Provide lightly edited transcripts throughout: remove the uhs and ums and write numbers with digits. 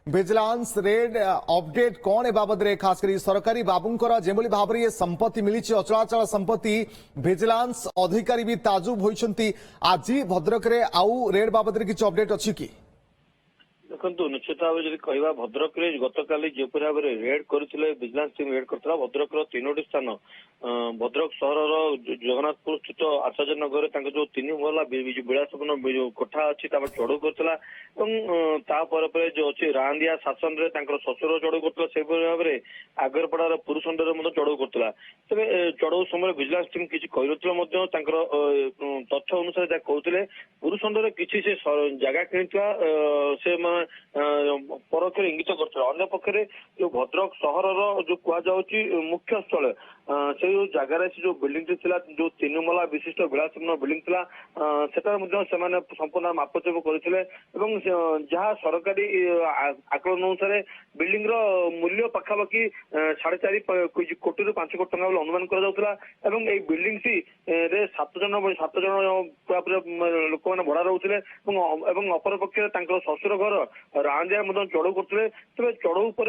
Vigilance red update कौन ए बाबद रे खास करी सरकारी बाबूंकर जेभली भाव ये संपत्ति मिली अचलाचल संपत्ति विजिलेंस अधिकारी भी ताजुब होइछंती। आज भद्रक रे आउ रेड बाबद रे किछ अपडेट अछि कि देखो निश्चित भाव जब कह भद्रक गतकाली जोपर भाव में रेड करते विजिलेंस टीम रेड करता भद्रक तीनोटी स्थान भद्रक सहर जगन्नाथपुर स्थित आचार्य नगर जो तीन महला विलासपूर्ण कोठा अच्छी चढ़ऊ करता जो अच्छी रांदिया शासन में शशुर चढ़ऊ करता भाव में आगरपड़ार पुरुषंडर चढ़ऊ करता तेज चढ़ऊ समय विजिलेंस टीम किसी कही तथ्य अनुसार जहाँ कहते पुरुषंडर किसी से जगह कि परोक्ष इंगित करते पक्षे जो भद्रक सहर जो कहुच्छी मुख्य स्थल से जगार जो बिल्डिंग थिला जो तीन महला विशिष्ट विलासपूर्ण बिल्डिंग थिला सेटार संपूर्ण मापचुप करते जहाँ सरकारी आकलन अनुसार बिल्डिंग मूल्य पखापाखि 4.5 कोटी रु 5 कोटी टका अनुमान कर बिल्डिंग सी 7 जन लोक मैंने भड़ा रोते अपर पक्ष शशुर घर रांदिया चढ़ऊ करते तेज चढ़ऊ पर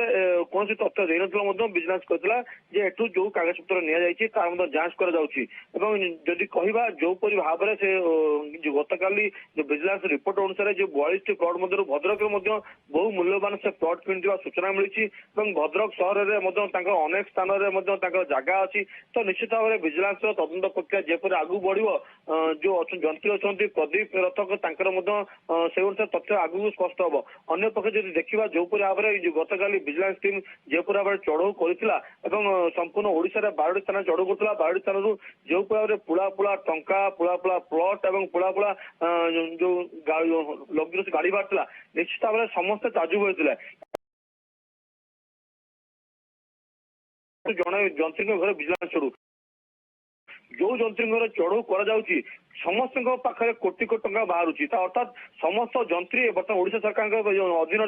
कौन तथ्य देना विजिलेंस कहता एठू जो कागज पत्र नि जांच करदी कहवा जोपरी भाव से गतकाली विजिलेंस रिपोर्ट अनुसार जो 42 प्लट मध्य भद्रक बहु मूल्यवान से प्लट कि सूचना मिली भद्रक सहर में अनेक स्थान में जगह अच्छी तो निश्चित भाव में विजिलेंस तदंत प्रक्रिया जेपर आगू बढ़ जो जंत्री अच्छा प्रदीप रथक से अनुसार तथ्य आगू स्पष्ट हम अन्य पक्ष जब देखा जोपरी भाव में गतकाली विजिलेंस टीम जेपर भाव में चढ़ऊ करता संपूर्ण ओडिशा 12 स्थान चढ़ऊ करता 12 स्थान जो भाव में पुला पुला टंका पुला पुला प्लट और पुला पुला जो लग्जरियस गाड़ी बाहर निश्चित भाव में समस्त ताजुब होता जड़े जंत्री घर विजिलेंस चढ़ू जो जंत्री घर चढ़ऊ कर समस्त पाखे कोटी कोटी टंका बाहर अर्थात समस्त जंत्री बर्तमान ओडिशा सरकार अधीन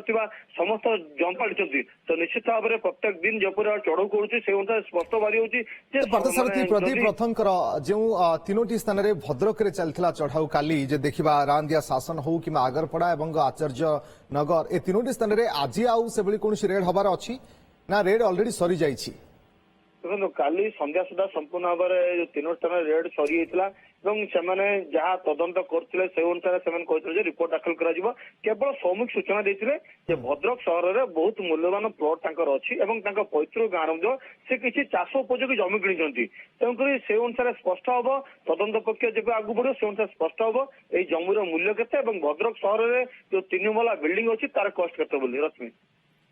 समस्त जंपाड़ी तो निश्चित भाव में प्रत्येक दिन जपर चढ़ऊ कर स्पष्ट बाहरी प्रदीप रथंकर जो तीनोटी स्थान में भद्रक चलता चढ़ाऊ काली देखा रांदिया शासन हो कि आगरपड़ा और आचार्य नगर ए तीनोटी स्थान में आज आउ से कौन रेड हबार अच्छी ना रेड अलरेडी सरी जाइए देखो काली संध्या सुधा संपूर्ण भाव में तीन स्थान रेड सरी जहाँ तदंत करते से अनुसार से रिपोर्ट दाखल कर केवल सौमुख सूचना देते भद्रक सहर में बहुत मूल्यवान प्लट अच्छी पैतृक गाँव से किसी चाष उपयोगी जमी किणी तेणुक से अनुसार स्पष्ट हम तदंत प्रक्रिया जब आगू बढ़ से अनुसार स्पष्ट हम ये जमीर मूल्य के भद्रक सहर में जो 3 महला बिल्डिंग अच्छी तार कस्ट के रश्मि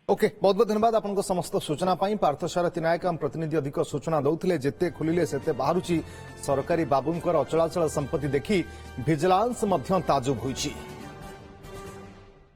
ओके बहुत बहुत धन्यवाद आपको समस्त सूचना पार्थसारथी नायक आम प्रतिनिधि अधिक सूचना दौले जिते खोलिले सेते बाहरुची सरकारी बाबूंकर अचलाचल संपत्ति देखी विजिलेंस ताजुब होइछि।